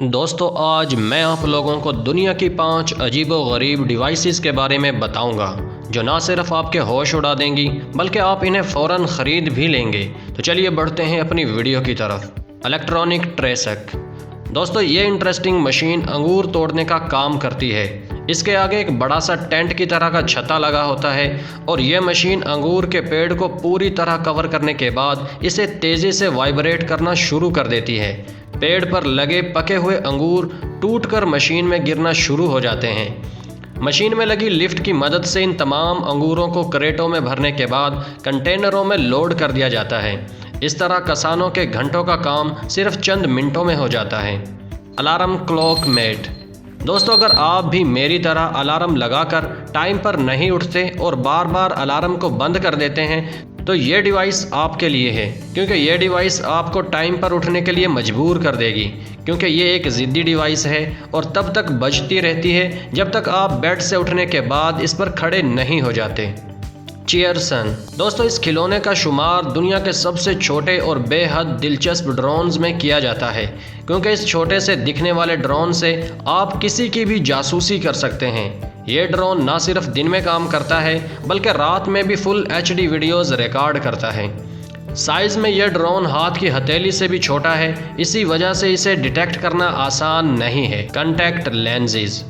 दोस्तों आज मैं आप लोगों को दुनिया की 5 अजीबो-गरीब डिवाइसेस के बारे में बताऊंगा जो ना सिर्फ आपके होश उड़ा देंगी बल्कि आप इन्हें फ़ौरन ख़रीद भी लेंगे। तो चलिए बढ़ते हैं अपनी वीडियो की तरफ। इलेक्ट्रॉनिक ट्रेसक। दोस्तों ये इंटरेस्टिंग मशीन अंगूर तोड़ने का काम करती है। इसके आगे एक बड़ा सा टेंट की तरह का छत्ता लगा होता है और यह मशीन अंगूर के पेड़ को पूरी तरह कवर करने के बाद इसे तेज़ी से वाइब्रेट करना शुरू कर देती है। पेड़ पर लगे पके हुए अंगूर टूटकर मशीन में गिरना शुरू हो जाते हैं। मशीन में लगी लिफ्ट की मदद से इन तमाम अंगूरों को क्रेटों में भरने के बाद कंटेनरों में लोड कर दिया जाता है। इस तरह किसानों के घंटों का काम सिर्फ चंद मिनटों में हो जाता है। अलार्म क्लॉक मेट। दोस्तों अगर आप भी मेरी तरह अलार्म लगाकर टाइम पर नहीं उठते और बार बार अलार्म को बंद कर देते हैं तो ये डिवाइस आपके लिए है, क्योंकि ये डिवाइस आपको टाइम पर उठने के लिए मजबूर कर देगी, क्योंकि ये एक ज़िद्दी डिवाइस है और तब तक बजती रहती है जब तक आप बेड से उठने के बाद इस पर खड़े नहीं हो जाते। चियरसन। दोस्तों इस खिलौने का शुमार दुनिया के सबसे छोटे और बेहद दिलचस्प ड्रोन्स में किया जाता है, क्योंकि इस छोटे से दिखने वाले ड्रोन से आप किसी की भी जासूसी कर सकते हैं। ये ड्रोन ना सिर्फ दिन में काम करता है बल्कि रात में भी फुल HD वीडियोज़ रिकॉर्ड करता है। साइज़ में यह ड्रोन हाथ की हथेली से भी छोटा है, इसी वजह से इसे डिटेक्ट करना आसान नहीं है। Contact lenses.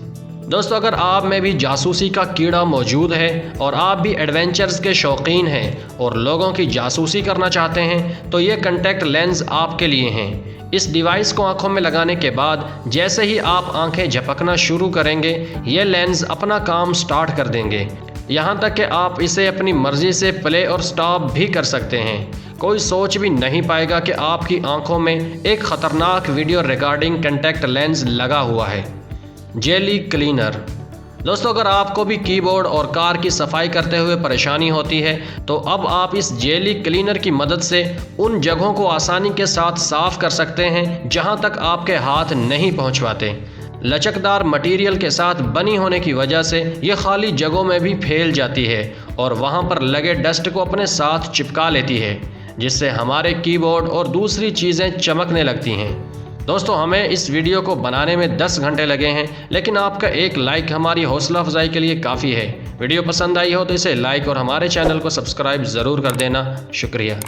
दोस्तों अगर आप में भी जासूसी का कीड़ा मौजूद है और आप भी एडवेंचर्स के शौकीन हैं और लोगों की जासूसी करना चाहते हैं तो ये कॉन्टैक्ट लेंस आपके लिए हैं। इस डिवाइस को आंखों में लगाने के बाद जैसे ही आप आंखें झपकना शुरू करेंगे ये लेंस अपना काम स्टार्ट कर देंगे। यहाँ तक कि आप इसे अपनी मर्ज़ी से प्ले और स्टॉप भी कर सकते हैं। कोई सोच भी नहीं पाएगा कि आपकी आंखों में एक ख़तरनाक वीडियो रिकॉर्डिंग कॉन्टैक्ट लेंस लगा हुआ है। Jelly cleaner. दोस्तों अगर आपको भी कीबोर्ड और कार की सफाई करते हुए परेशानी होती है तो अब आप इस जेली क्लीनर की मदद से उन जगहों को आसानी के साथ साफ कर सकते हैं जहां तक आपके हाथ नहीं पहुंच पाते। लचकदार मटेरियल के साथ बनी होने की वजह से ये खाली जगहों में भी फैल जाती है और वहां पर लगे डस्ट को अपने साथ चिपका लेती है, जिससे हमारे कीबोर्ड और दूसरी चीज़ें चमकने लगती हैं। दोस्तों हमें इस वीडियो को बनाने में 10 घंटे लगे हैं, लेकिन आपका एक लाइक हमारी हौसला अफजाई के लिए काफ़ी है। वीडियो पसंद आई हो तो इसे लाइक और हमारे चैनल को सब्सक्राइब ज़रूर कर देना। शुक्रिया।